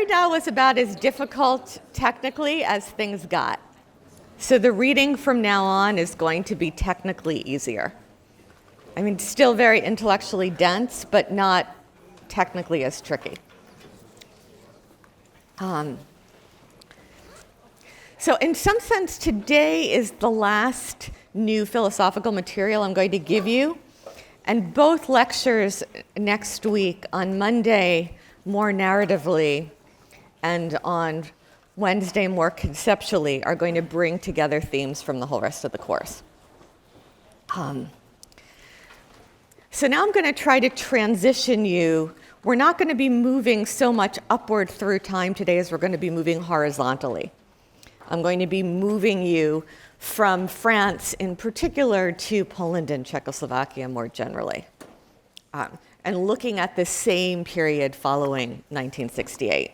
Derrida was about as difficult technically as things got. So the reading from now on is going to be technically easier. I mean, still very intellectually dense, but not technically as tricky. So in some sense, today is the last new philosophical material I'm going to give you. And both lectures next week, on Monday more narratively and on Wednesday more conceptually, are going to bring together themes from the whole rest of the course. So now I'm going to try to transition you. We're not going to be moving so much upward through time today as we're going to be moving horizontally. I'm going to be moving you from France in particular to Poland and Czechoslovakia more generally, and looking at the same period following 1968.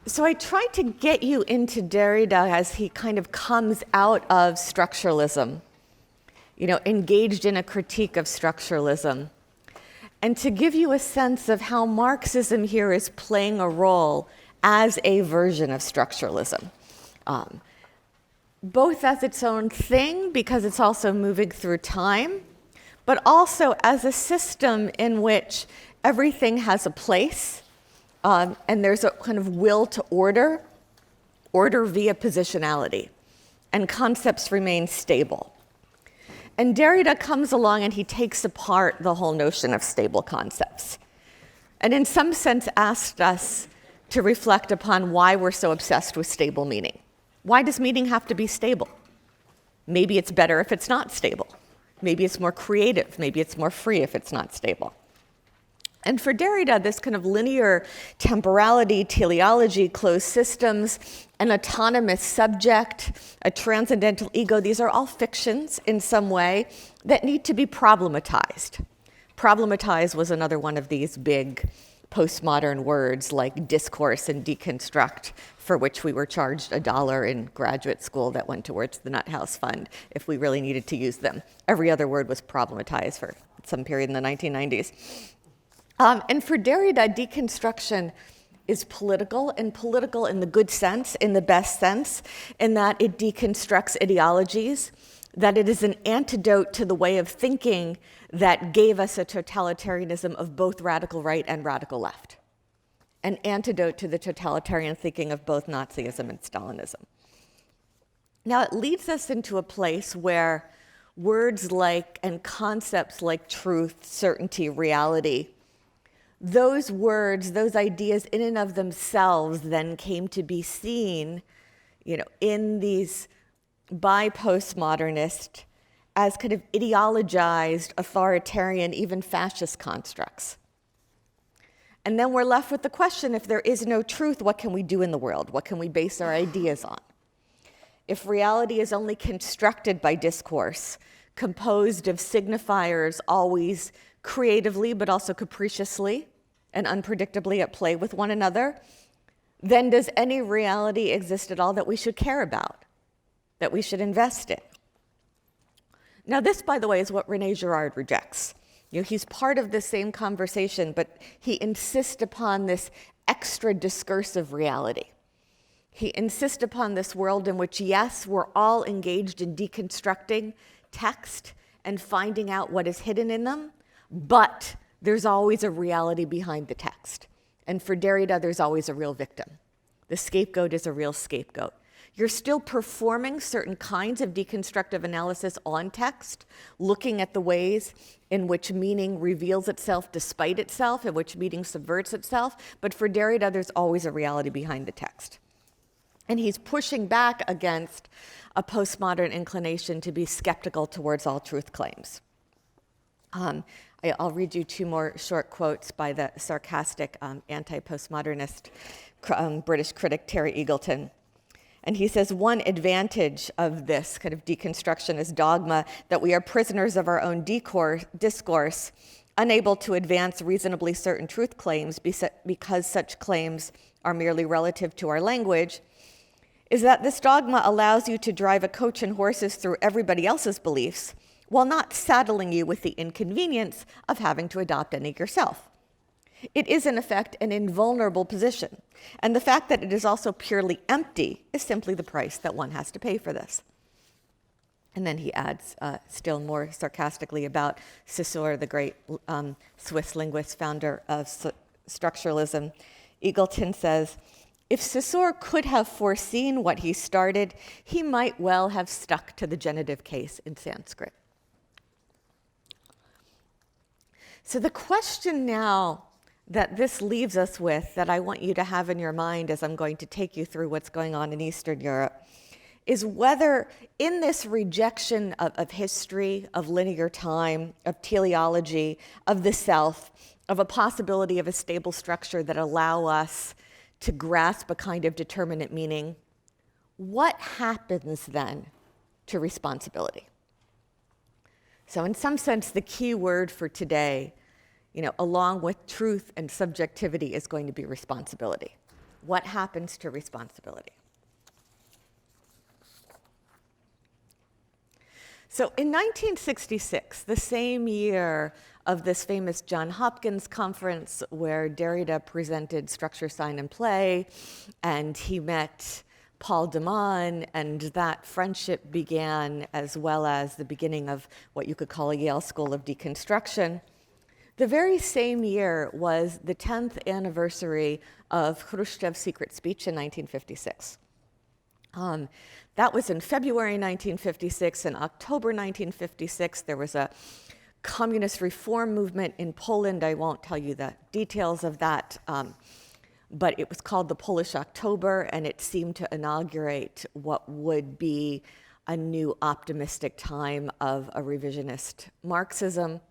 So I tried to get you into Derrida as he kind of comes out of structuralism, engaged in a critique of structuralism, and to give you a sense of how Marxism here is playing a role as a version of structuralism. Both as its own thing, because it's also moving through time, but also as a system in which everything has a place, and there's a kind of will to order via positionality, and concepts remain stable. And Derrida comes along and he takes apart the whole notion of stable concepts, and in some sense asked us to reflect upon why we're so obsessed with stable meaning. Why does meaning have to be stable? Maybe it's better if it's not stable. Maybe it's more creative. Maybe it's more free if it's not stable. And for Derrida, this kind of linear temporality, teleology, closed systems, an autonomous subject, a transcendental ego, these are all fictions in some way that need to be problematized. Problematize was another one of these big postmodern words like discourse and deconstruct, for which we were charged $1 in graduate school that went towards the Nut House Fund if we really needed to use them. Every other word was problematized for some period in the 1990s. And for Derrida, deconstruction is political, and political in the good sense, in the best sense, in that it deconstructs ideologies, that it is an antidote to the way of thinking that gave us a totalitarianism of both radical right and radical left, an antidote to the totalitarian thinking of both Nazism and Stalinism. Now, it leads us into a place where words like and concepts like truth, certainty, reality, those words, those ideas in and of themselves then came to be seen, in these by postmodernists as kind of ideologized, authoritarian, even fascist constructs. And then we're left with the question, if there is no truth, what can we do in the world? What can we base our ideas on? If reality is only constructed by discourse, composed of signifiers always creatively but also capriciously and unpredictably at play with one another, then does any reality exist at all that we should care about, that we should invest in? Now this, by the way, is what René Girard rejects. He's part of the same conversation, but he insists upon this extra discursive reality. He insists upon this world in which, yes, we're all engaged in deconstructing text and finding out what is hidden in them, but there's always a reality behind the text. And for Derrida, there's always a real victim. The scapegoat is a real scapegoat. You're still performing certain kinds of deconstructive analysis on text, looking at the ways in which meaning reveals itself despite itself, in which meaning subverts itself. But for Derrida, there's always a reality behind the text. And he's pushing back against a postmodern inclination to be skeptical towards all truth claims. I'll read you two more short quotes by the sarcastic anti-postmodernist British critic Terry Eagleton. And he says, one advantage of this kind of deconstructionist dogma that we are prisoners of our own discourse, unable to advance reasonably certain truth claims because such claims are merely relative to our language, is that this dogma allows you to drive a coach and horses through everybody else's beliefs while not saddling you with the inconvenience of having to adopt any yourself. It is, in effect, an invulnerable position. And the fact that it is also purely empty is simply the price that one has to pay for this. And then he adds, still more sarcastically, about Saussure, the great Swiss linguist, founder of structuralism. Eagleton says, if Saussure could have foreseen what he started, he might well have stuck to the genitive case in Sanskrit. So the question now that this leaves us with, that I want you to have in your mind as I'm going to take you through what's going on in Eastern Europe, is whether in this rejection of history, of linear time, of teleology, of the self, of a possibility of a stable structure that allow us to grasp a kind of determinate meaning, what happens then to responsibility? So in some sense, the key word for today, along with truth and subjectivity, is going to be responsibility. What happens to responsibility? So in 1966, the same year of this famous Johns Hopkins conference where Derrida presented Structure, Sign, and Play, and he met Paul de Man, and that friendship began, as well as the beginning of what you could call a Yale School of Deconstruction. The very same year was the 10th anniversary of Khrushchev's secret speech in 1956. That was in February 1956. In October 1956, there was a communist reform movement in Poland. I won't tell you the details of that, but it was called the Polish October, and it seemed to inaugurate what would be a new optimistic time of a revisionist Marxism.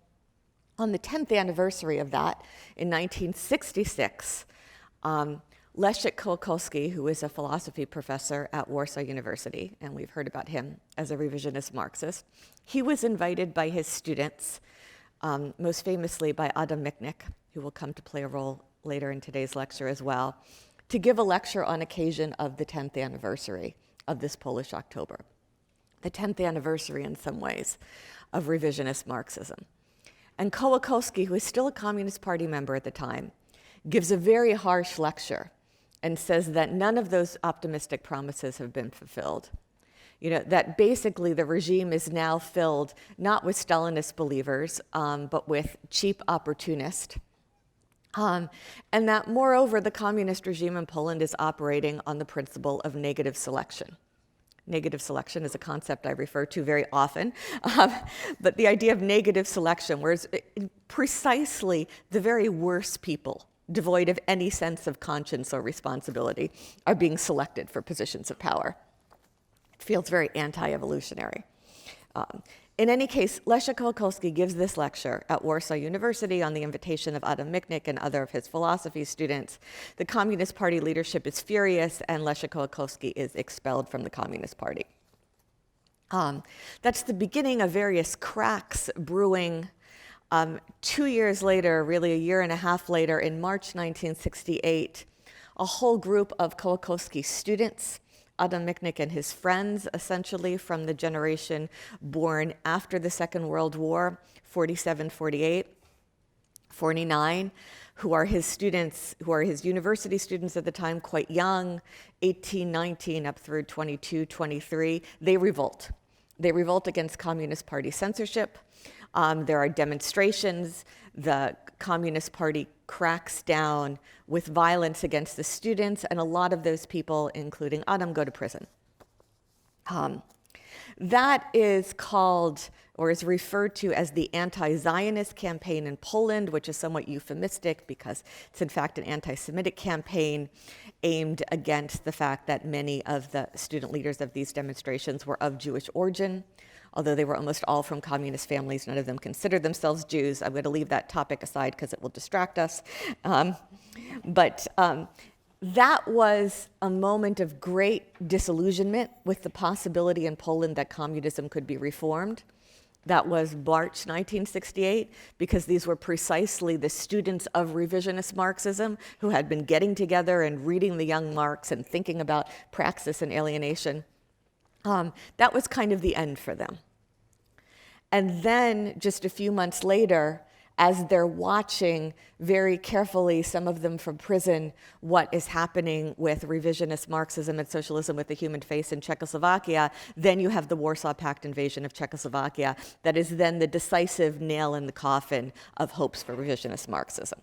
On the 10th anniversary of that, in 1966, Leszek Kolakowski, who is a philosophy professor at Warsaw University, and we've heard about him as a revisionist Marxist, he was invited by his students, most famously by Adam Michnik, who will come to play a role later in today's lecture as well, to give a lecture on occasion of the 10th anniversary of this Polish October, the 10th anniversary in some ways of revisionist Marxism. And Kolakowski, who is still a Communist Party member at the time, gives a very harsh lecture and says that none of those optimistic promises have been fulfilled. That basically the regime is now filled not with Stalinist believers, but with cheap opportunists. And that moreover, the communist regime in Poland is operating on the principle of negative selection. Negative selection is a concept I refer to very often, but the idea of negative selection, whereas precisely the very worst people, devoid of any sense of conscience or responsibility, are being selected for positions of power. It feels very anti-evolutionary. In any case, Leszek Kolakowski gives this lecture at Warsaw University on the invitation of Adam Michnik and other of his philosophy students. The Communist Party leadership is furious, and Leszek Kolakowski is expelled from the Communist Party. That's the beginning of various cracks brewing. 2 years later, really a year and a half later, in March 1968, a whole group of Kolakowski's students, Adam Michnik and his friends, essentially from the generation born after the Second World War, 47, 48, 49, who are his students, who are his university students at the time, quite young, 18, 19, up through 22, 23, they revolt. They revolt against Communist Party censorship. There are demonstrations. The Communist Party cracks down with violence against the students, and a lot of those people, including Adam, go to prison. That is called, or is referred to as, the anti-Zionist campaign in Poland, which is somewhat euphemistic because it's in fact an anti-Semitic campaign aimed against the fact that many of the student leaders of these demonstrations were of Jewish origin. Although they were almost all from communist families, none of them considered themselves Jews. I'm going to leave that topic aside because it will distract us. But that was a moment of great disillusionment with the possibility in Poland that communism could be reformed. That was March 1968, because these were precisely the students of revisionist Marxism who had been getting together and reading the young Marx and thinking about praxis and alienation. That was kind of the end for them. And then just a few months later, as they're watching very carefully, some of them from prison, what is happening with revisionist Marxism and socialism with the human face in Czechoslovakia. Then you have the Warsaw Pact invasion of Czechoslovakia that is then the decisive nail in the coffin of hopes for revisionist Marxism.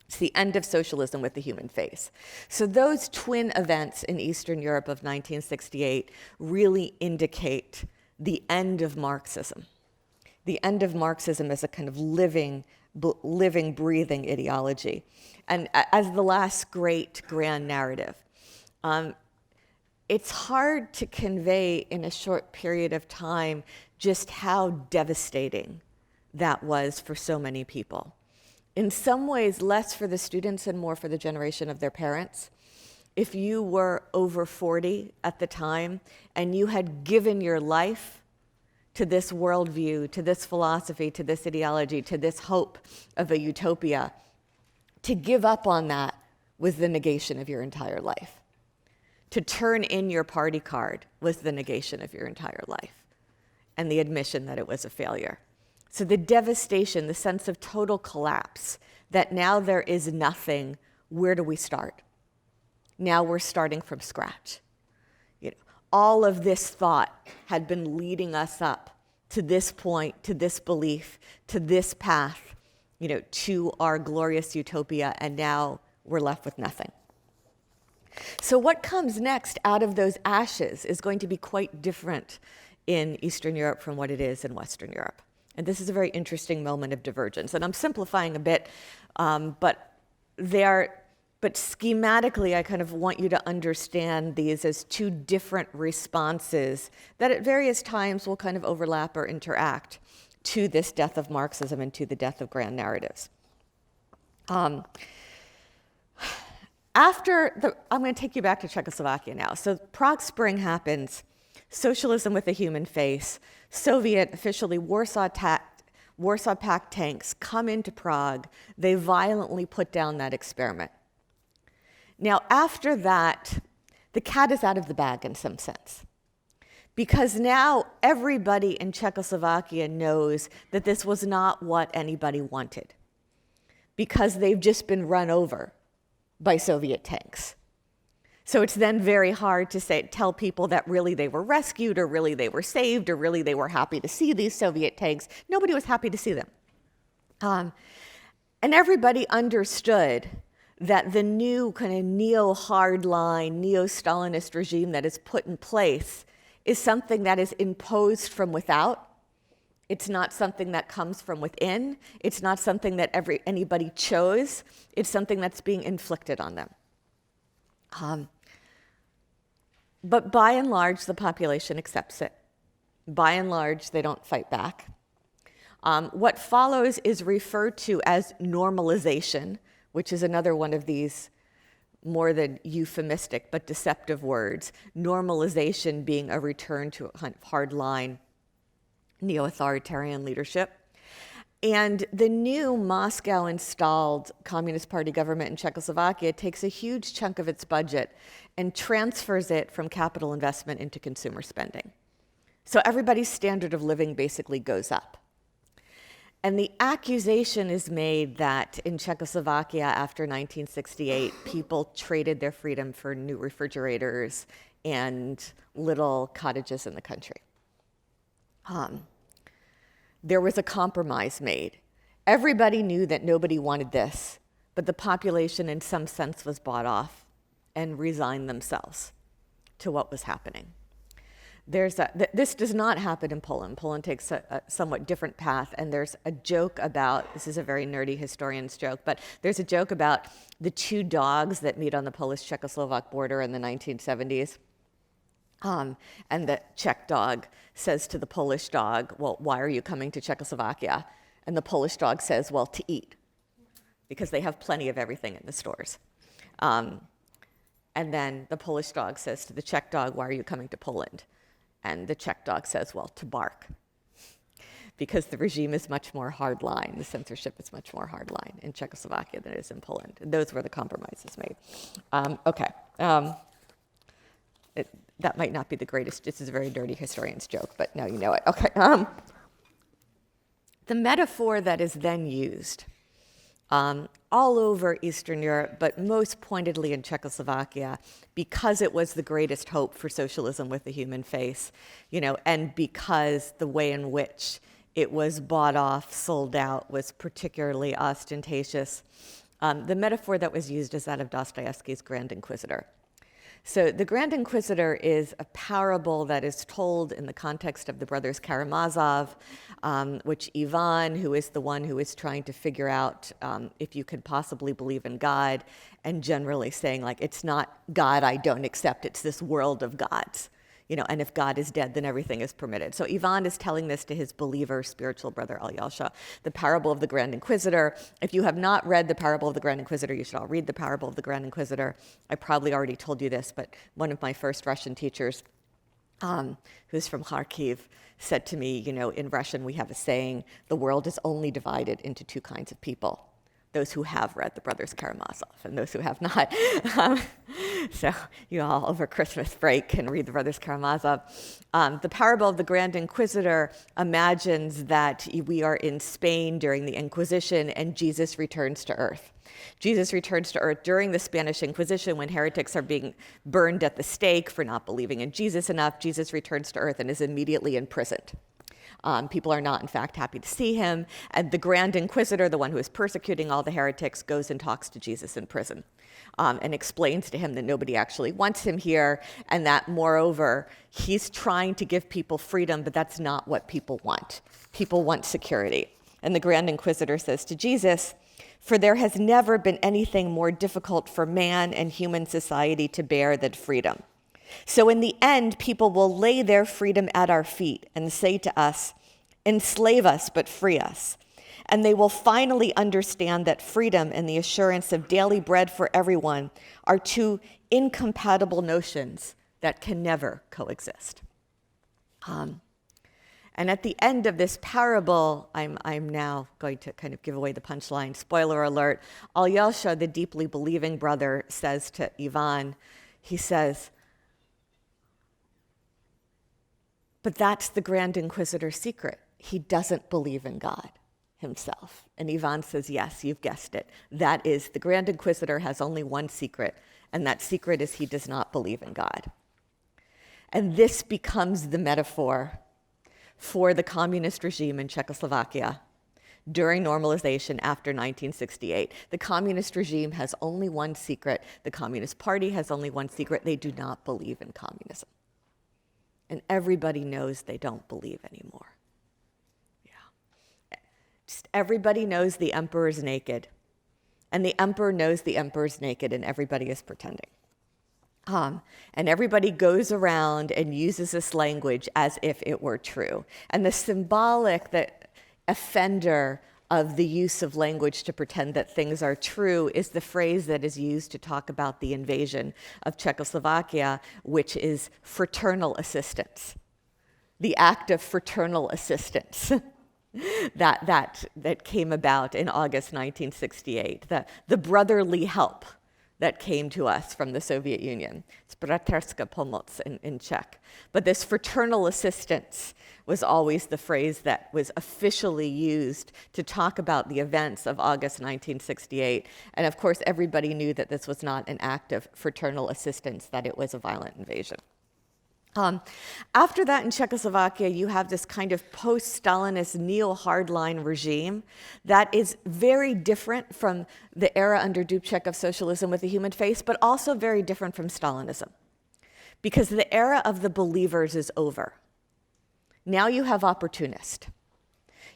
It's the end of socialism with the human face. So those twin events in Eastern Europe of 1968 really indicate the end of Marxism. The end of Marxism as a kind of living, breathing ideology. And as the last great grand narrative. It's hard to convey in a short period of time just how devastating that was for so many people. In some ways, less for the students and more for the generation of their parents. If you were over 40 at the time and you had given your life to this worldview, to this philosophy, to this ideology, to this hope of a utopia, to give up on that was the negation of your entire life. To turn in your party card was the negation of your entire life and the admission that it was a failure. So the devastation, the sense of total collapse, that now there is nothing, where do we start? Now we're starting from scratch. All of this thought had been leading us up to this point, to this belief, to this path, to our glorious utopia, and now we're left with nothing. So what comes next out of those ashes is going to be quite different in Eastern Europe from what it is in Western Europe. And this is a very interesting moment of divergence. And I'm simplifying a bit, but schematically, I kind of want you to understand these as two different responses that at various times will kind of overlap or interact to this death of Marxism and to the death of grand narratives. I'm going to take you back to Czechoslovakia now. So Prague Spring happens, socialism with a human face, Soviet, officially Warsaw Pact tanks come into Prague. They violently put down that experiment. Now, after that, the cat is out of the bag in some sense, because now everybody in Czechoslovakia knows that this was not what anybody wanted, because they've just been run over by Soviet tanks. So it's then very hard to tell people that really they were rescued, or really they were saved, or really they were happy to see these Soviet tanks. Nobody was happy to see them. And everybody understood that the new kind of neo-hardline, neo-Stalinist regime that is put in place is something that is imposed from without. It's not something that comes from within. It's not something that anybody chose. It's something that's being inflicted on them. But by and large, the population accepts it. By and large, they don't fight back. What follows is referred to as normalization, which is another one of these more than euphemistic but deceptive words. Normalization being a return to a kind of hardline neo-authoritarian leadership. And the new Moscow-installed Communist Party government in Czechoslovakia takes a huge chunk of its budget and transfers it from capital investment into consumer spending. So everybody's standard of living basically goes up. And the accusation is made that in Czechoslovakia after 1968, people traded their freedom for new refrigerators and little cottages in the country. There was a compromise made. Everybody knew that nobody wanted this, but the population in some sense was bought off and resigned themselves to what was happening. This does not happen in Poland. Poland takes a somewhat different path, and there's a joke about, this is a very nerdy historian's joke, but there's a joke about the two dogs that meet on the Polish-Czechoslovak border in the 1970s. And the Czech dog says to the Polish dog, well, why are you coming to Czechoslovakia? And the Polish dog says, well, to eat, because they have plenty of everything in the stores. And then the Polish dog says to the Czech dog, why are you coming to Poland? And the Czech dog says, well, to bark, because the regime is much more hardline. The censorship is much more hardline in Czechoslovakia than it is in Poland. And those were the compromises made. That might not be the greatest. This is a very dirty historian's joke, but now you know it. Okay. The metaphor that is then used all over Eastern Europe, but most pointedly in Czechoslovakia, because it was the greatest hope for socialism with the human face, and because the way in which it was bought off, sold out, was particularly ostentatious. The metaphor that was used is that of Dostoevsky's Grand Inquisitor. So the Grand Inquisitor is a parable that is told in the context of the brothers Karamazov, which Ivan, who is the one who is trying to figure out if you could possibly believe in God, and generally saying, like, it's not God I don't accept, it's this world of gods. And if God is dead, then everything is permitted. So Ivan is telling this to his believer spiritual brother Alyosha, the parable of the Grand Inquisitor. If you have not read the parable of the Grand Inquisitor, you should all read the parable of the Grand Inquisitor. I probably already told you this, but one of my first Russian teachers, who's from Kharkiv, said to me, in Russian we have a saying, the world is only divided into two kinds of people. Those who have read the Brothers Karamazov and those who have not. So you all over Christmas break can read the Brothers Karamazov. The parable of the Grand Inquisitor imagines that we are in Spain during the Inquisition and Jesus returns to earth. Jesus returns to earth during the Spanish Inquisition when heretics are being burned at the stake for not believing in Jesus enough. Jesus returns to earth and is immediately imprisoned. People are not, in fact, happy to see him. And the Grand Inquisitor, the one who is persecuting all the heretics, goes and talks to Jesus in prison and explains to him that nobody actually wants him here and that, moreover, he's trying to give people freedom, but that's not what people want. People want security. And the Grand Inquisitor says to Jesus, "For there has never been anything more difficult for man and human society to bear than freedom. So in the end, people will lay their freedom at our feet and say to us, 'Enslave us, but free us.' And they will finally understand that freedom and the assurance of daily bread for everyone are two incompatible notions that can never coexist." And at the end of this parable, I'm now going to kind of give away the punchline. Spoiler alert, Alyosha, the deeply believing brother, says to Ivan, he says, "But that's the Grand Inquisitor's secret. He doesn't believe in God himself." And Ivan says, "Yes, you've guessed it. That is, the Grand Inquisitor has only one secret, and that secret is he does not believe in God." And this becomes the metaphor for the communist regime in Czechoslovakia during normalization after 1968. The communist regime has only one secret. The Communist Party has only one secret. They do not believe in communism. And everybody knows they don't believe anymore. Yeah. Just everybody knows the emperor's naked. And the emperor knows the emperor's naked, and everybody is pretending. And everybody goes around and uses this language as if it were true. And the symbolic offender of the use of language to pretend that things are true is the phrase that is used to talk about the invasion of Czechoslovakia, which is fraternal assistance. The act of fraternal assistance that came about in August 1968, the brotherly help that came to us from the Soviet Union. It's braterska pomoc in Czech. But this fraternal assistance was always the phrase that was officially used to talk about the events of August 1968. And of course, everybody knew that this was not an act of fraternal assistance, that it was a violent invasion. After that in Czechoslovakia, you have this kind of post-Stalinist neo-hardline regime that is very different from the era under Dubček of socialism with the human face, but also very different from Stalinism. Because the era of the believers is over. Now you have opportunist.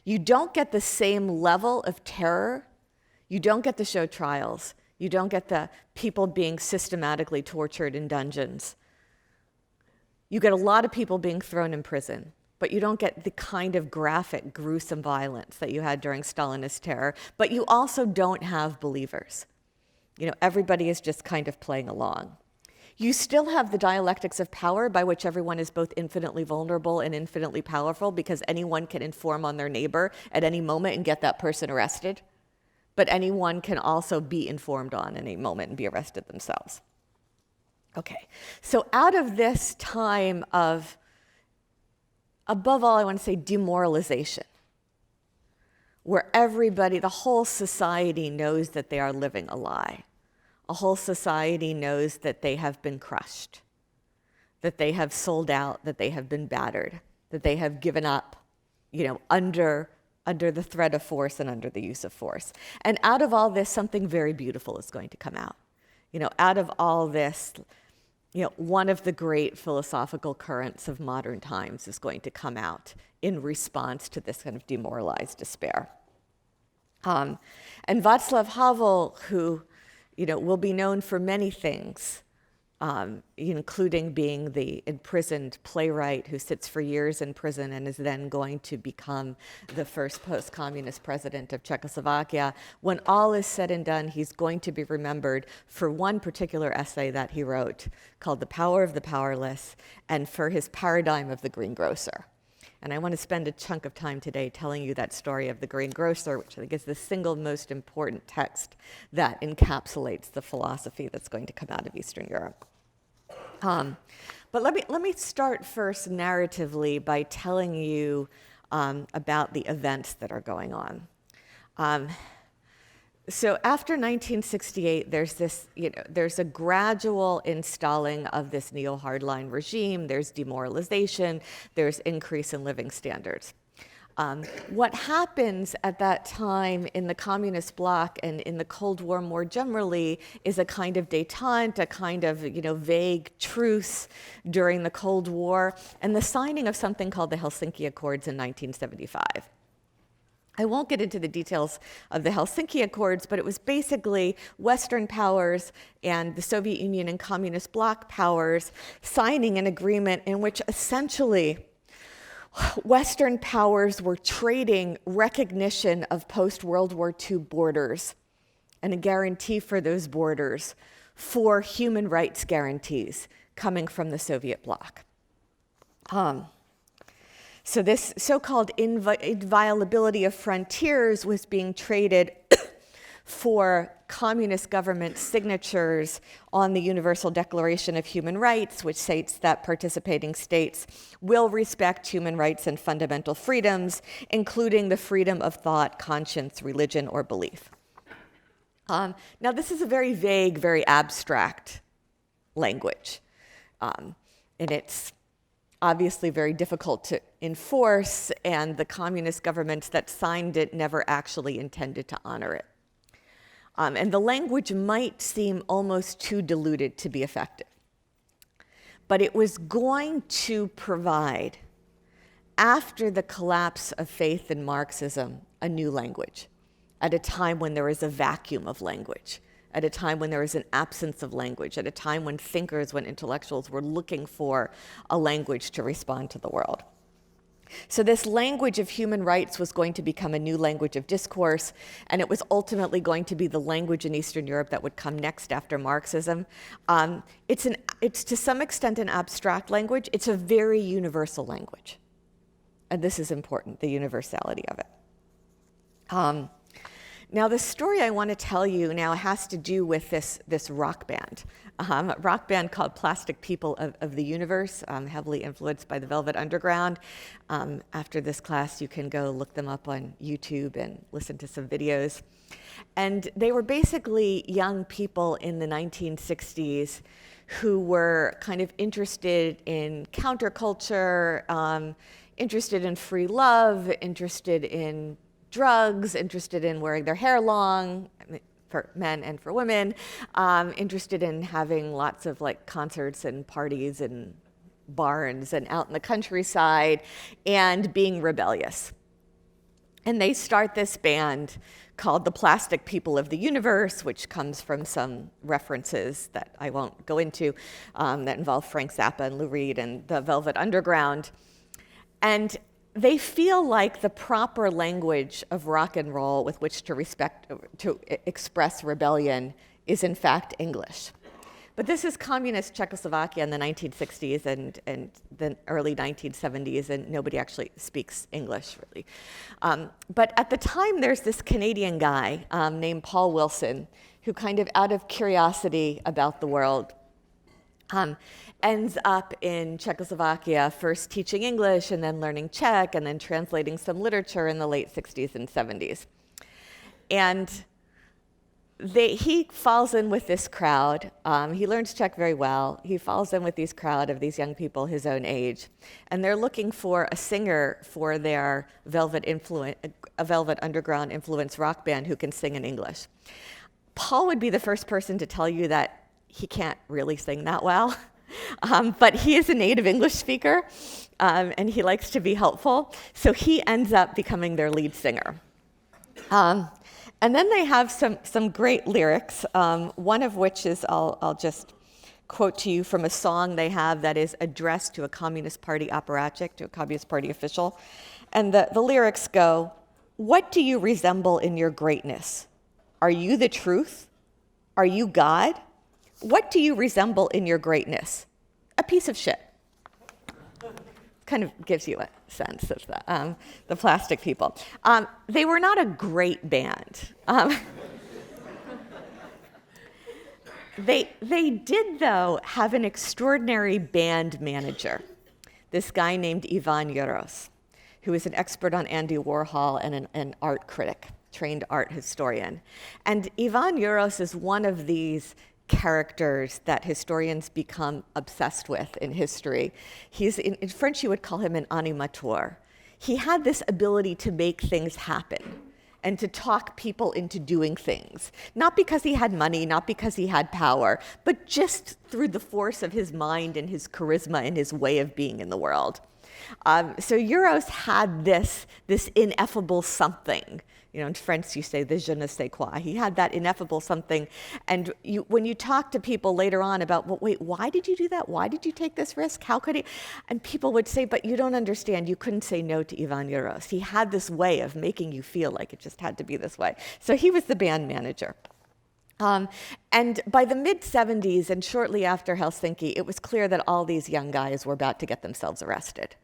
You don't get the same level of terror. You don't get the show trials. You don't get the people being systematically tortured in dungeons. You get a lot of people being thrown in prison, but you don't get the kind of graphic, gruesome violence that you had during Stalinist terror. But you also don't have believers. Everybody is just kind of playing along. You still have the dialectics of power by which everyone is both infinitely vulnerable and infinitely powerful because anyone can inform on their neighbor at any moment and get that person arrested. But anyone can also be informed on any moment and be arrested themselves. Okay, so out of this time of, above all, I want to say demoralization, where everybody, the whole society knows that they are living a lie. A whole society knows that they have been crushed, that they have sold out, that they have been battered, that they have given up, under the threat of force and under the use of force. And out of all this, something very beautiful is going to come out. Out of all this, one of the great philosophical currents of modern times is going to come out in response to this kind of demoralized despair. And Václav Havel, who will be known for many things, including being the imprisoned playwright who sits for years in prison and is then going to become the first post-communist president of Czechoslovakia. When all is said and done, he's going to be remembered for one particular essay that he wrote called The Power of the Powerless, and for his paradigm of the greengrocer. And I want to spend a chunk of time today telling you that story of the greengrocer, which I think is the single most important text that encapsulates the philosophy that's going to come out of Eastern Europe. But let me start first narratively by telling you about the events that are going on. So after 1968, there's a gradual installing of this neo-hardline regime. There's demoralization. There's increase in living standards. What happens at that time in the communist bloc and in the Cold War more generally is a kind of détente, a kind of vague truce during the Cold War, and the signing of something called the Helsinki Accords in 1975. I won't get into the details of the Helsinki Accords, but it was basically Western powers and the Soviet Union and communist bloc powers signing an agreement in which essentially Western powers were trading recognition of post-World War II borders and a guarantee for those borders for human rights guarantees coming from the Soviet bloc. So this so-called inviolability of frontiers was being traded for communist government signatures on the Universal Declaration of Human Rights, which states that participating states will respect human rights and fundamental freedoms, including the freedom of thought, conscience, religion, or belief. Now, this is a very vague, very abstract language, and it's obviously very difficult to enforce, and the communist governments that signed it never actually intended to honor it. And the language might seem almost too diluted to be effective. But it was going to provide, after the collapse of faith in Marxism, a new language, at a time when there was a vacuum of language, at a time when there was an absence of language, at a time when thinkers, when intellectuals were looking for a language to respond to the world. So this language of human rights was going to become a new language of discourse, and it was ultimately going to be the language in Eastern Europe that would come next after Marxism. It's to some extent an abstract language. It's a very universal language. And this is important, the universality of it. Now, the story I want to tell you now has to do with this rock band. A rock band called Plastic People of the Universe, heavily influenced by the Velvet Underground. After this class, you can go look them up on YouTube and listen to some videos. And they were basically young people in the 1960s who were kind of interested in counterculture, interested in free love, interested in drugs, interested in wearing their hair long, for men and for women, interested in having lots of concerts and parties and barns and out in the countryside, and being rebellious. And they start this band called the Plastic People of the Universe, which comes from some references that I won't go into, that involve Frank Zappa and Lou Reed and the Velvet Underground. And they feel like the proper language of rock and roll with which to express rebellion is in fact English. But this is communist Czechoslovakia in the 1960s and the early 1970s, and nobody actually speaks English, really. But at the time, there's this Canadian guy named Paul Wilson, who kind of out of curiosity about the world Ends up in Czechoslovakia, first teaching English and then learning Czech and then translating some literature in the late 60s and 70s. And he falls in with this crowd. He learns Czech very well. He falls in with these crowd of these young people his own age. And they're looking for a singer for their Velvet Underground influence rock band who can sing in English. Paul would be the first person to tell you that he can't really sing that well. But he is a native English speaker, and he likes to be helpful. So he ends up becoming their lead singer. And then they have some great lyrics, one of which is, I'll just quote to you from a song they have that is addressed to a Communist Party apparatchik, to a Communist Party official. And the lyrics go, "What do you resemble in your greatness? Are you the truth? Are you God? What do you resemble in your greatness? A piece of shit." Kind of gives you a sense of the Plastic People. They were not a great band. They did, though, have an extraordinary band manager, this guy named Ivan Juros, who is an expert on Andy Warhol and an art critic, trained art historian. And Ivan Juros is one of these characters that historians become obsessed with in history. He's in French you would call him an animateur. He had this ability to make things happen and to talk people into doing things, not because he had money, not because he had power, but just through the force of his mind and his charisma and his way of being in the world. So Juros had this ineffable something. You know, in French, you say the je ne sais quoi. He had that ineffable something. And when you talk to people later on about, well, wait, why did you do that? Why did you take this risk? How could he? And people would say, but you don't understand. You couldn't say no to Ivan Juros. He had this way of making you feel like it just had to be this way. So he was the band manager. And by the mid-'70s and shortly after Helsinki, it was clear that all these young guys were about to get themselves arrested.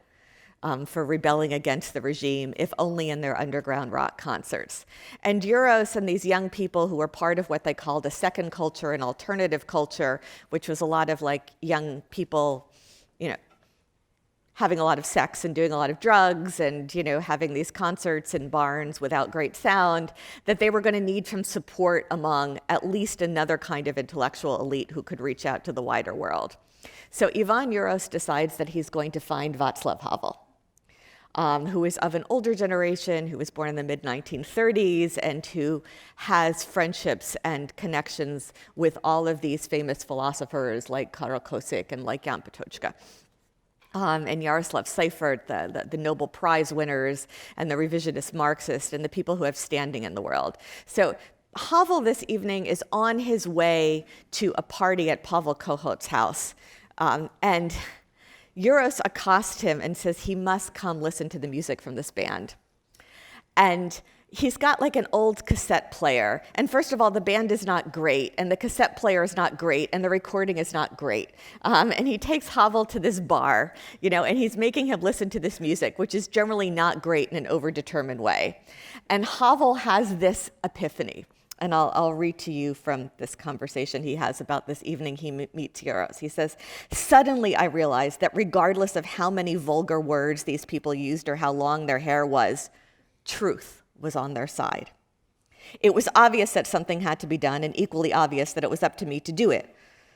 For rebelling against the regime, if only in their underground rock concerts. And Juros and these young people who were part of what they called a second culture, an alternative culture, which was a lot of like young people, you know, having a lot of sex and doing a lot of drugs and, you know, having these concerts in barns without great sound, that they were going to need some support among at least another kind of intellectual elite who could reach out to the wider world. So Ivan Juros decides that he's going to find Václav Havel. Who is of an older generation, who was born in the mid-1930s, and who has friendships and connections with all of these famous philosophers like Karol Kosik and like Jan Patočka. And Jaroslav Seifert, the Nobel Prize winners, and the revisionist Marxists, and the people who have standing in the world. So Havel this evening is on his way to a party at Pavel Kohot's house, and Juros accosts him and says he must come listen to the music from this band. And he's got like an old cassette player. And first of all, the band is not great, and the cassette player is not great, and the recording is not great. And he takes Havel to this bar, you know, and he's making him listen to this music, which is generally not great in an overdetermined way. And Havel has this epiphany. And I'll read to you from this conversation he has about this evening he meets Juros. He says, "Suddenly I realized that regardless of how many vulgar words these people used or how long their hair was, truth was on their side. It was obvious that something had to be done, and equally obvious that it was up to me to do it.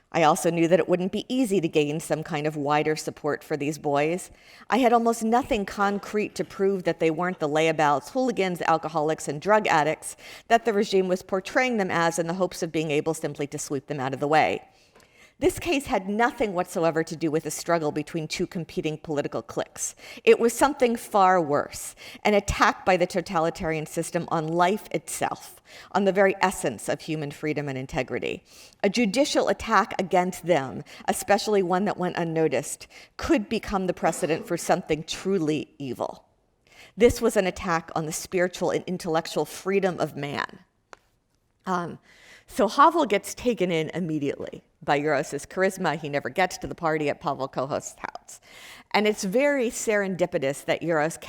I also knew that it wouldn't be easy to gain some kind of wider support for these boys. I had almost nothing concrete to prove that they weren't the layabouts, hooligans, alcoholics, and drug addicts that the regime was portraying them as in the hopes of being able simply to sweep them out of the way. This case had nothing whatsoever to do with a struggle between two competing political cliques. It was something far worse, an attack by the totalitarian system on life itself, on the very essence of human freedom and integrity. A judicial attack against them, especially one that went unnoticed, could become the precedent for something truly evil. This was an attack on the spiritual and intellectual freedom of man." So Havel gets taken in immediately by Juros' charisma. He never gets to the party at Pavel Kohot's house. And it's very serendipitous that Juros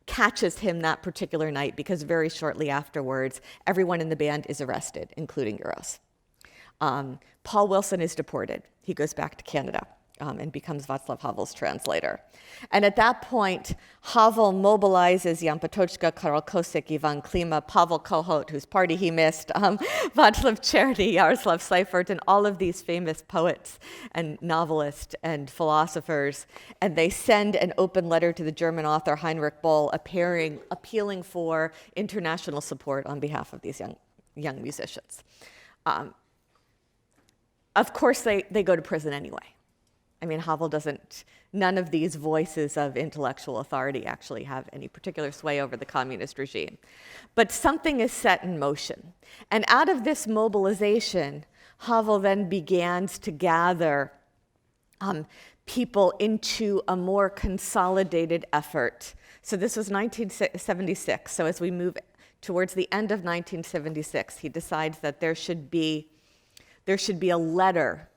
catches him that particular night, because very shortly afterwards, everyone in the band is arrested, including Juros. Paul Wilson is deported. He goes back to Canada and becomes Václav Havel's translator. And at that point, Havel mobilizes Jan Patočka, Karel Kosik, Ivan Klima, Pavel Kohut, whose party he missed, Václav Černý, Jaroslav Seifert, and all of these famous poets and novelists and philosophers. And they send an open letter to the German author Heinrich Böll appealing for international support on behalf of these young musicians. Of course, they go to prison anyway. I mean, Havel none of these voices of intellectual authority actually have any particular sway over the communist regime. But something is set in motion. And out of this mobilization, Havel then begins to gather people into a more consolidated effort. So this was 1976. So as we move towards the end of 1976, he decides that there should be a letter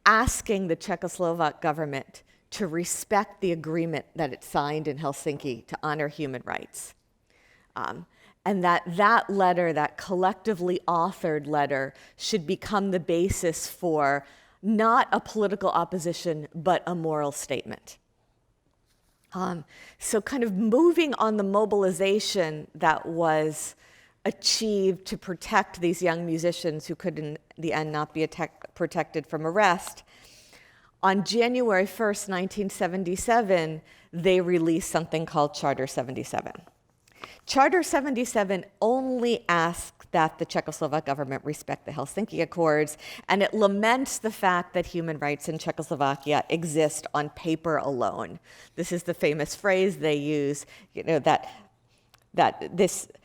asking the Czechoslovak government to respect the agreement that it signed in Helsinki to honor human rights. And that letter, that collectively authored letter, should become the basis for not a political opposition, but a moral statement. So kind of moving on the mobilization that was achieved to protect these young musicians who could in the end not be protected from arrest. On January 1st, 1977, they released something called Charter 77. Charter 77 only asks that the Czechoslovak government respect the Helsinki Accords, and it laments the fact that human rights in Czechoslovakia exist on paper alone. This is the famous phrase they use,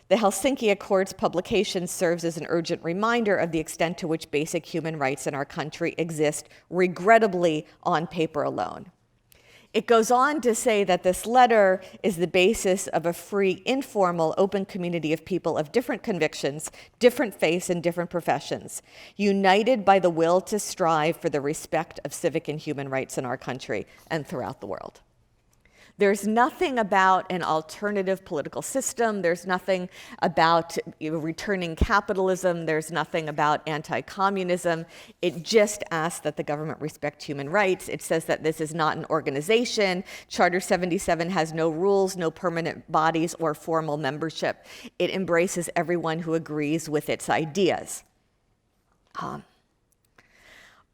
the Helsinki Accords publication serves as an urgent reminder of the extent to which basic human rights in our country exist, regrettably, on paper alone. It goes on to say that this letter is the basis of a free, informal, open community of people of different convictions, different faiths, and different professions, united by the will to strive for the respect of civic and human rights in our country and throughout the world. There's nothing about an alternative political system. There's nothing about returning capitalism. There's nothing about anti-communism. It just asks that the government respect human rights. It says that this is not an organization. Charter 77 has no rules, no permanent bodies, or formal membership. It embraces everyone who agrees with its ideas.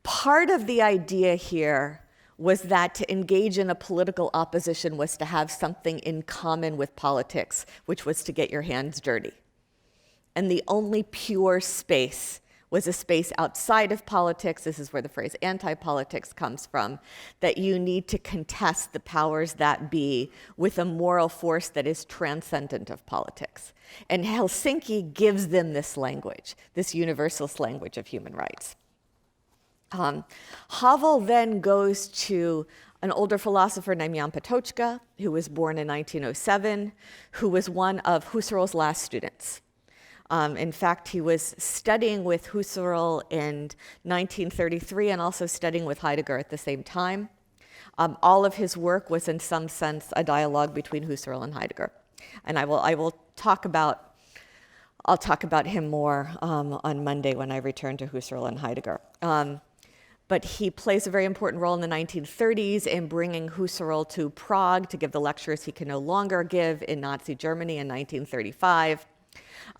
Part of the idea here was that to engage in a political opposition was to have something in common with politics, which was to get your hands dirty. And the only pure space was a space outside of politics. This is where the phrase anti-politics comes from, that you need to contest the powers that be with a moral force that is transcendent of politics. And Helsinki gives them this language, this universalist language of human rights. Havel then goes to an older philosopher named Jan Patočka, who was born in 1907, who was one of Husserl's last students. In fact, he was studying with Husserl in 1933 and also studying with Heidegger at the same time. All of his work was in some sense a dialogue between Husserl and Heidegger. And I'll talk about him more on Monday when I return to Husserl and Heidegger. But he plays a very important role in the 1930s in bringing Husserl to Prague to give the lectures he can no longer give in Nazi Germany in 1935.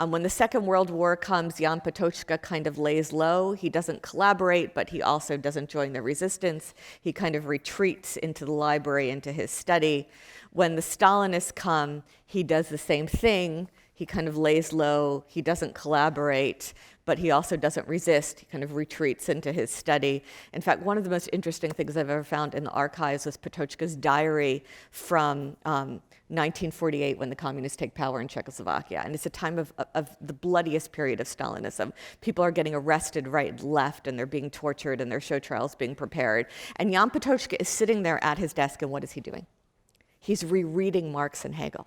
When the Second World War comes, Jan Patočka kind of lays low. He doesn't collaborate, but he also doesn't join the resistance. He kind of retreats into the library, into his study. When the Stalinists come, he does the same thing. He kind of lays low. He doesn't collaborate, but he also doesn't resist. He kind of retreats into his study. In fact, one of the most interesting things I've ever found in the archives was Patočka's diary from 1948 when the communists take power in Czechoslovakia. And it's a time of the bloodiest period of Stalinism. People are getting arrested right and left, and they're being tortured, and their show trials being prepared. And Jan Patočka is sitting there at his desk, and what is he doing? He's rereading Marx and Hegel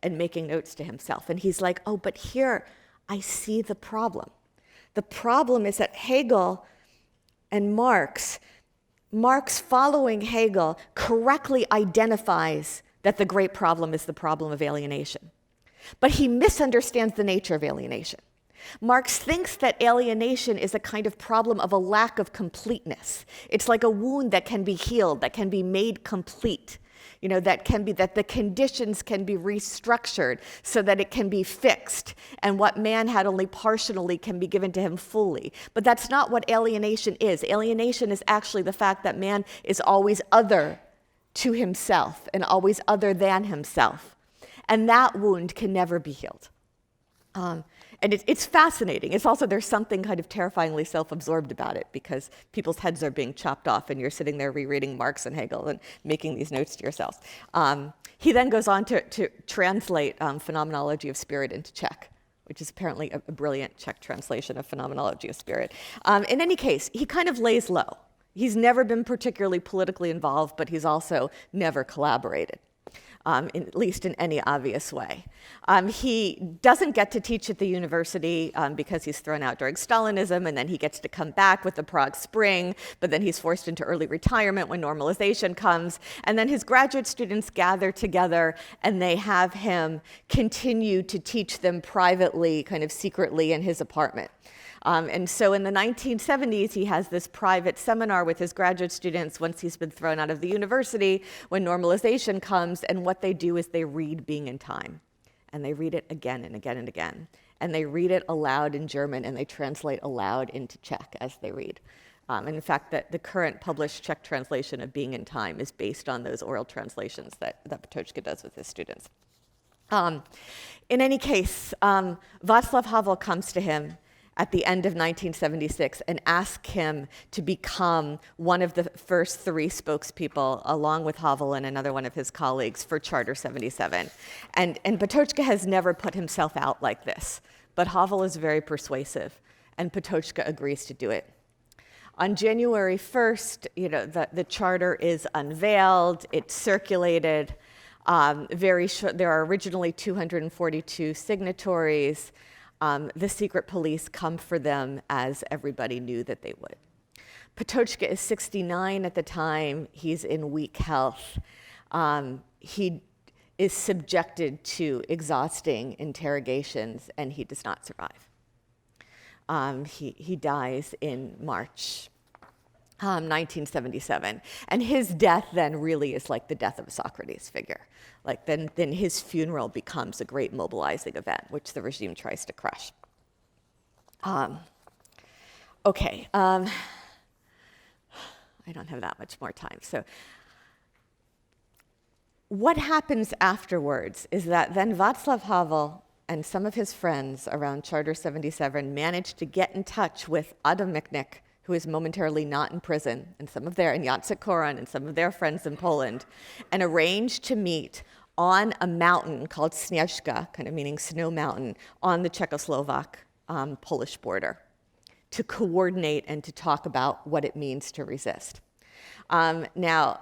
and making notes to himself. And he's like, oh, but here, I see the problem. The problem is that Hegel and Marx following Hegel correctly identifies that the great problem is the problem of alienation. But he misunderstands the nature of alienation. Marx thinks that alienation is a kind of problem of a lack of completeness. It's like a wound that can be healed, that can be made complete. That the conditions can be restructured so that it can be fixed, and what man had only partially can be given to him fully. But that's not what alienation is. Alienation is actually the fact that man is always other to himself and always other than himself. And that wound can never be healed. And it's fascinating. It's also, there's something kind of terrifyingly self-absorbed about it, because people's heads are being chopped off and you're sitting there rereading Marx and Hegel and making these notes to yourselves. He then goes on to translate Phenomenology of Spirit into Czech, which is apparently a brilliant Czech translation of Phenomenology of Spirit. In any case, he kind of lays low. He's never been particularly politically involved, but he's also never collaborated. At least in any obvious way. He doesn't get to teach at the university because he's thrown out during Stalinism, and then he gets to come back with the Prague Spring, but then he's forced into early retirement when normalization comes, and then his graduate students gather together and they have him continue to teach them privately, kind of secretly in his apartment. And so in the 1970s, he has this private seminar with his graduate students once he's been thrown out of the university, when normalization comes, and what they do is they read Being in Time. And they read it again and again and again. And they read it aloud in German, and they translate aloud into Czech as they read. And in fact, the current published Czech translation of Being in Time is based on those oral translations that Patočka does with his students. In any case, Václav Havel comes to him at the end of 1976 and ask him to become one of the first three spokespeople, along with Havel and another one of his colleagues, for Charter 77. And Patočka has never put himself out like this, but Havel is very persuasive, and Patočka agrees to do it. On January 1st, the charter is unveiled, it's circulated. There are originally 242 signatories. The secret police come for them, as everybody knew that they would. Patočka is 69 at the time. He's in weak health. He is subjected to exhausting interrogations, and he does not survive. He dies in March 1977. And his death then really is like the death of a Socrates figure. Like then his funeral becomes a great mobilizing event, which the regime tries to crush. I don't have that much more time. So what happens afterwards is that then Václav Havel and some of his friends around Charter 77 manage to get in touch with Adam Michnik, who is momentarily not in prison, and Jacek Koron and some of their friends in Poland, and arrange to meet on a mountain called Śnieżka, kind of meaning snow mountain, on the Czechoslovak-Polish border, to coordinate and to talk about what it means to resist. Now,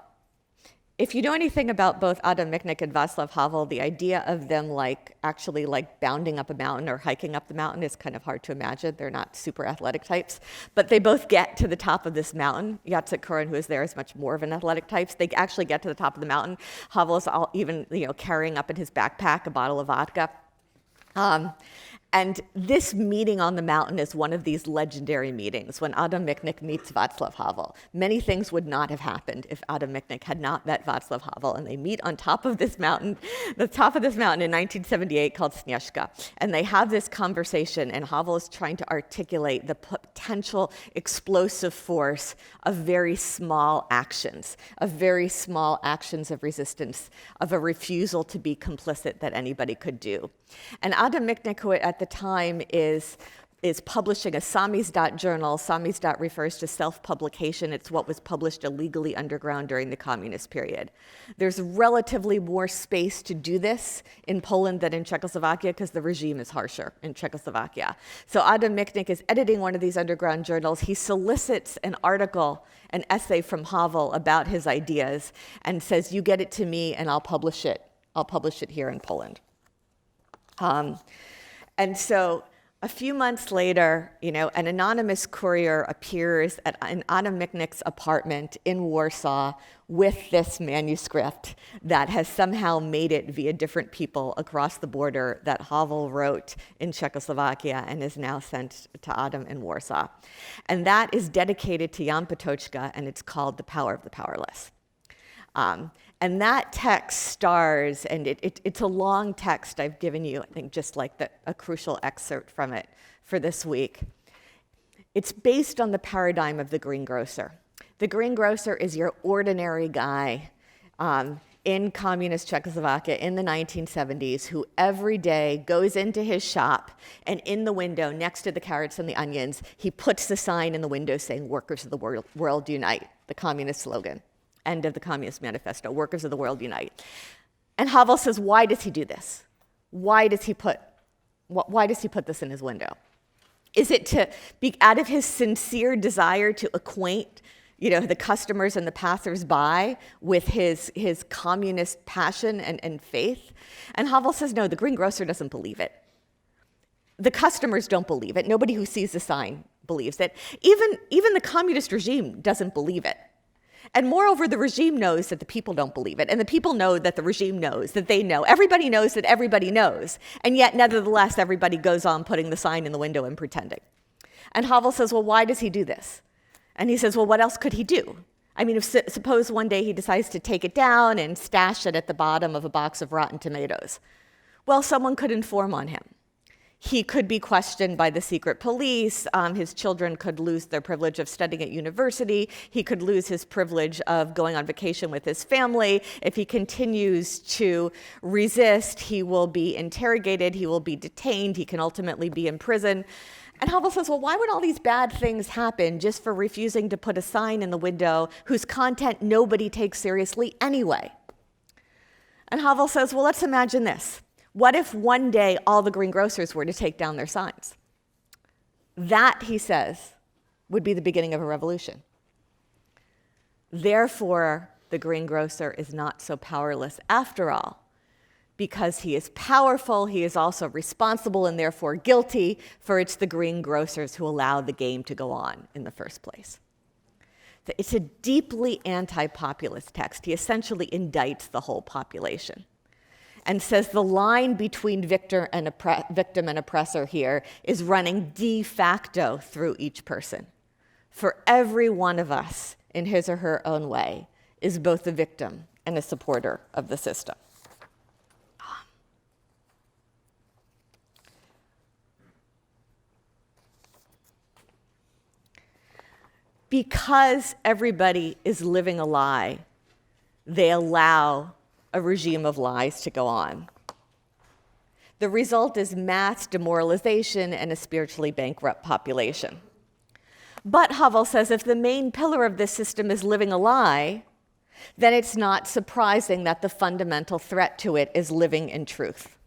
if you know anything about both Adam Michnik and Václav Havel, the idea of them actually bounding up a mountain or hiking up the mountain is kind of hard to imagine. They're not super athletic types, but they both get to the top of this mountain. Jacek Koron, who is there, is much more of an athletic type. They actually get to the top of the mountain. Havel is even carrying up in his backpack a bottle of vodka. And this meeting on the mountain is one of these legendary meetings when Adam Michnik meets Václav Havel. Many things would not have happened if Adam Michnik had not met Václav Havel, and they meet on top of this mountain, in 1978 called Śnieżka. And they have this conversation, and Havel is trying to articulate the potential explosive force of very small actions of resistance, of a refusal to be complicit that anybody could do. And Adam Michnik, who at the time is publishing a Samizdat journal. Samizdat refers to self-publication. It's what was published illegally underground during the communist period. There's relatively more space to do this in Poland than in Czechoslovakia because the regime is harsher in Czechoslovakia. So Adam Michnik is editing one of these underground journals. He solicits an essay from Havel about his ideas and says, "You get it to me and I'll publish it. I'll publish it here in Poland." And so A few months later, an anonymous courier appears at Anna Michnik's apartment in Warsaw with this manuscript that has somehow made it via different people across the border that Havel wrote in Czechoslovakia and is now sent to Adam in Warsaw. And that is dedicated to Jan Patočka, and it's called The Power of the Powerless. And that text stars, and it's a long text I've given you, I think just like a crucial excerpt from it for this week. It's based on the paradigm of the greengrocer. The greengrocer is your ordinary guy in communist Czechoslovakia in the 1970s who every day goes into his shop, and in the window next to the carrots and the onions, he puts the sign in the window saying, "Workers of the world unite," the communist slogan. End of the Communist Manifesto, "Workers of the world unite." And Havel says, why does he do this? Why does he put this in his window? Is it to be out of his sincere desire to acquaint the customers and the passers-by with his communist passion and faith? And Havel says, no, the greengrocer doesn't believe it. The customers don't believe it. Nobody who sees the sign believes it. Even the communist regime doesn't believe it. And moreover, the regime knows that the people don't believe it. And the people know that the regime knows that they know. Everybody knows that everybody knows. And yet, nevertheless, everybody goes on putting the sign in the window and pretending. And Havel says, well, why does he do this? And he says, well, what else could he do? I mean, suppose one day he decides to take it down and stash it at the bottom of a box of rotten tomatoes. Well, someone could inform on him. He could be questioned by the secret police. His children could lose their privilege of studying at university. He could lose his privilege of going on vacation with his family. If he continues to resist, he will be interrogated. He will be detained. He can ultimately be in prison. And Havel says, well, why would all these bad things happen just for refusing to put a sign in the window whose content nobody takes seriously anyway? And Havel says, well, let's imagine this. What if one day all the greengrocers were to take down their signs? That, he says, would be the beginning of a revolution. Therefore, the greengrocer is not so powerless after all. Because he is powerful, he is also responsible and therefore guilty, for it's the greengrocers who allow the game to go on in the first place. It's a deeply anti-populist text. He essentially indicts the whole population and says the line between victim and oppressor here is running de facto through each person. For every one of us, in his or her own way, is both a victim and a supporter of the system. Because everybody is living a lie, they allow a regime of lies to go on. The result is mass demoralization and a spiritually bankrupt population. But Havel says if the main pillar of this system is living a lie, then it's not surprising that the fundamental threat to it is living in truth.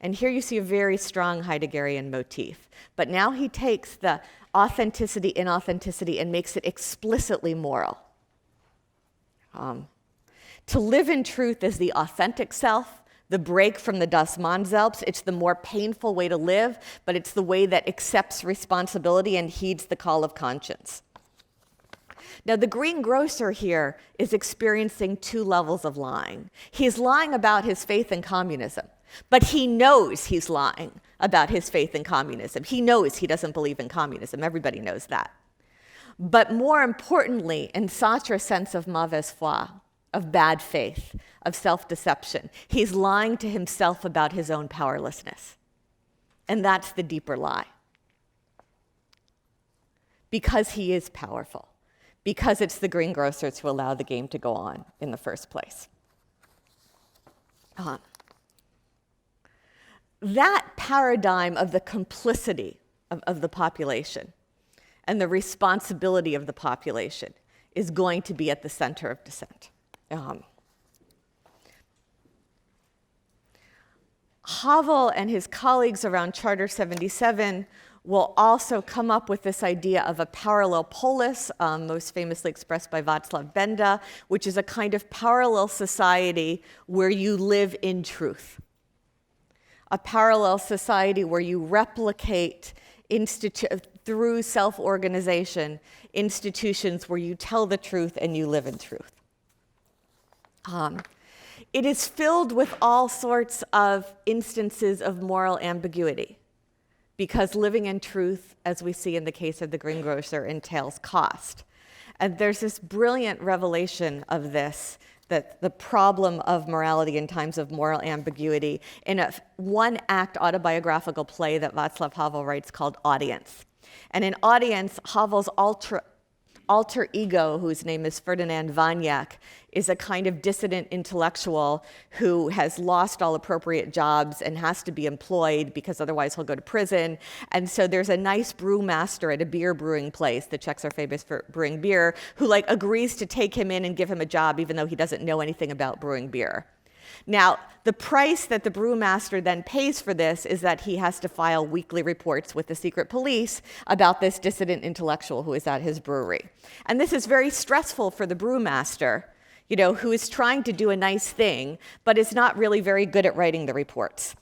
And here you see a very strong Heideggerian motif. But now he takes the authenticity, inauthenticity, and makes it explicitly moral. To live in truth is the authentic self, the break from the Das Man selbst. It's the more painful way to live, but it's the way that accepts responsibility and heeds the call of conscience. Now, the greengrocer here is experiencing two levels of lying. He's lying about his faith in communism, but he knows he's lying about his faith in communism. He knows he doesn't believe in communism. Everybody knows that. But more importantly, in Sartre's sense of mauvaise foi, of bad faith, of self-deception, he's lying to himself about his own powerlessness. And that's the deeper lie. Because he is powerful. Because it's the greengrocers who allow the game to go on in the first place. That paradigm of the complicity of the population and the responsibility of the population is going to be at the center of Dissent. Havel and his colleagues around Charter 77 will also come up with this idea of a parallel polis, most famously expressed by Václav Benda, which is a kind of parallel society where you live in truth. a parallel society where you replicate through self-organization institutions where you tell the truth and you live in truth. It is filled with all sorts of instances of moral ambiguity, because living in truth, as we see in the case of the greengrocer, entails cost. And there's this brilliant revelation of this, that the problem of morality in times of moral ambiguity, in a one-act autobiographical play that Václav Havel writes called Audience. And in Audience, Havel's alter ego, whose name is Ferdinand Vaniak, is a kind of dissident intellectual who has lost all appropriate jobs and has to be employed because otherwise he'll go to prison. And so there's a nice brewmaster at a beer brewing place, the Czechs are famous for brewing beer, who agrees to take him in and give him a job even though he doesn't know anything about brewing beer. Now, the price that the brewmaster then pays for this is that he has to file weekly reports with the secret police about this dissident intellectual who is at his brewery. And this is very stressful for the brewmaster, who is trying to do a nice thing, but is not really very good at writing the reports.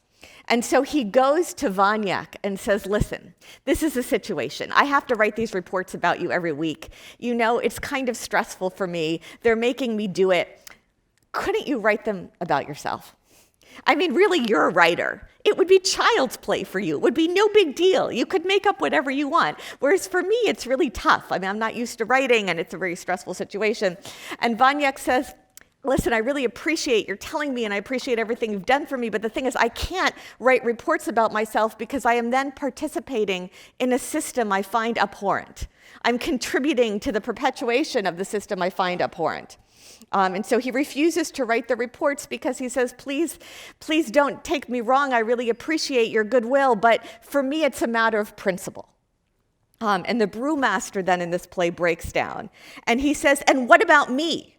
And so he goes to Vaniak and says, listen, this is a situation. I have to write these reports about you every week. It's kind of stressful for me. They're making me do it. Couldn't you write them about yourself? I mean, really, you're a writer. It would be child's play for you. It would be no big deal. You could make up whatever you want. Whereas for me, it's really tough. I mean, I'm not used to writing, and it's a very stressful situation. And Vaniak says, listen, I really appreciate your telling me, and I appreciate everything you've done for me, but the thing is, I can't write reports about myself because I am then participating in a system I find abhorrent. I'm contributing to the perpetuation of the system I find abhorrent. And so he refuses to write the reports because he says, please don't take me wrong. I really appreciate your goodwill, but for me, it's a matter of principle. And the brewmaster then in this play breaks down. And he says, and what about me?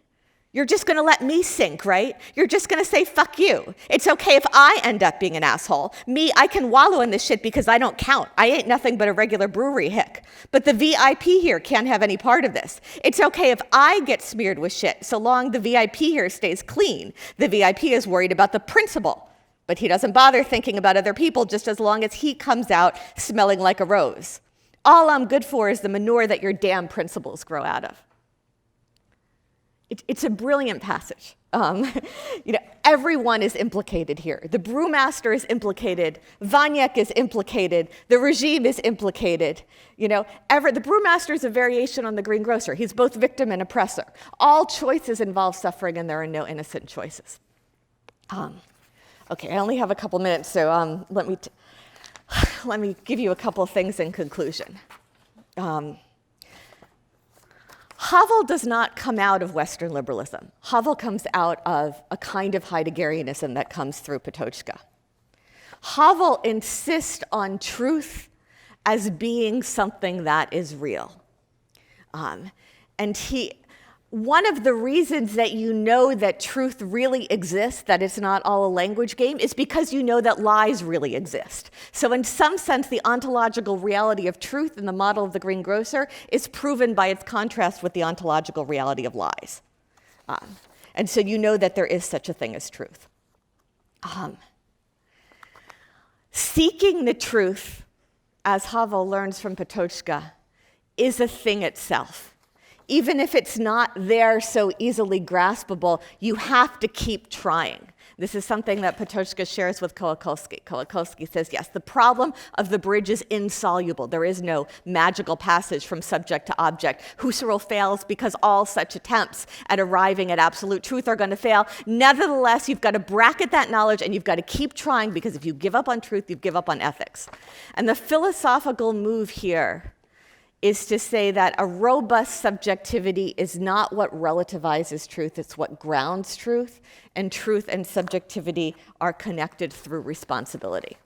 You're just going to let me sink, right? You're just going to say, fuck you. It's okay if I end up being an asshole. Me, I can wallow in this shit because I don't count. I ain't nothing but a regular brewery hick. But the VIP here can't have any part of this. It's okay if I get smeared with shit, so long the VIP here stays clean. The VIP is worried about the principle, but he doesn't bother thinking about other people just as long as he comes out smelling like a rose. All I'm good for is the manure that your damn principles grow out of. It's a brilliant passage. Everyone is implicated here. The brewmaster is implicated. Vaniak is implicated. The regime is implicated. The brewmaster is a variation on the greengrocer. He's both victim and oppressor. All choices involve suffering, and there are no innocent choices. Okay, I only have a couple minutes, so let me give you a couple things in conclusion. Havel does not come out of Western liberalism. Havel comes out of a kind of Heideggerianism that comes through Patočka. Havel insists on truth as being something that is real. One of the reasons that you know that truth really exists, that it's not all a language game, is because you know that lies really exist. So in some sense, the ontological reality of truth in the model of the greengrocer is proven by its contrast with the ontological reality of lies. And so you know that there is such a thing as truth. Seeking the truth, as Havel learns from Patočka, is a thing itself. Even if it's not there so easily graspable, you have to keep trying. This is something that Patočka shares with Kołakowski. Kołakowski says, yes, the problem of the bridge is insoluble. There is no magical passage from subject to object. Husserl fails because all such attempts at arriving at absolute truth are going to fail. Nevertheless, you've got to bracket that knowledge and you've got to keep trying, because if you give up on truth, you give up on ethics. And the philosophical move here is to say that a robust subjectivity is not what relativizes truth, it's what grounds truth, and truth and subjectivity are connected through responsibility.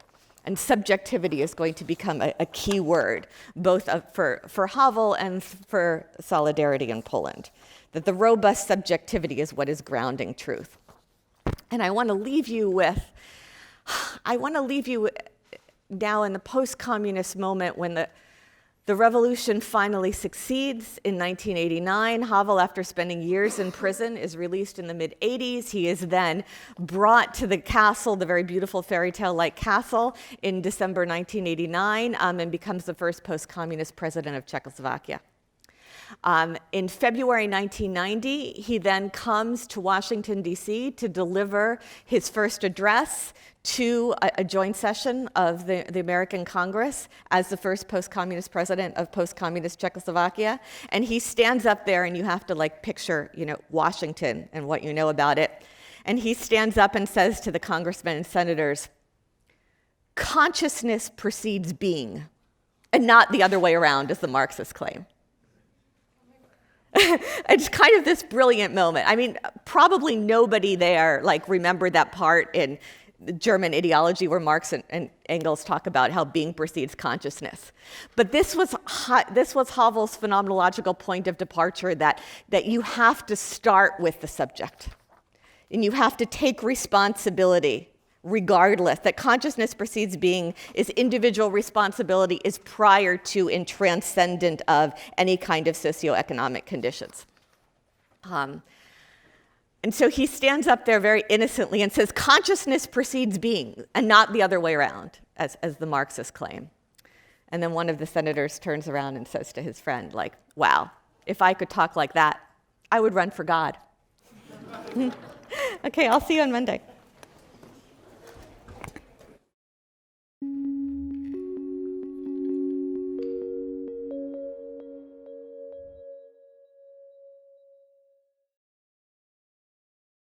And subjectivity is going to become a key word, both for Havel and for Solidarity in Poland, that the robust subjectivity is what is grounding truth. And I want to leave you now in the post-communist moment when The revolution finally succeeds in 1989. Havel, after spending years in prison, is released in the mid-'80s. He is then brought to the castle, the very beautiful fairy tale-like castle, in December 1989, and becomes the first post-communist president of Czechoslovakia. In February 1990, he then comes to Washington, D.C. to deliver his first address to a joint session of the American Congress as the first post-communist president of post-communist Czechoslovakia. And he stands up there, and you have to picture, Washington and what you know about it. And he stands up and says to the congressmen and senators, "Consciousness precedes being, and not the other way around, as the Marxists claim." It's kind of this brilliant moment. I mean, probably nobody there remembered that part in the German ideology where Marx and Engels talk about how being precedes consciousness. But this was Havel's phenomenological point of departure, that you have to start with the subject. And you have to take responsibility regardless, that consciousness precedes being is individual responsibility, is prior to and transcendent of any kind of socioeconomic conditions. And so he stands up there very innocently and says, consciousness precedes being, and not the other way around, as the Marxists claim. And then one of the senators turns around and says to his friend, wow, if I could talk like that, I would run for God. Okay, I'll see you on Monday.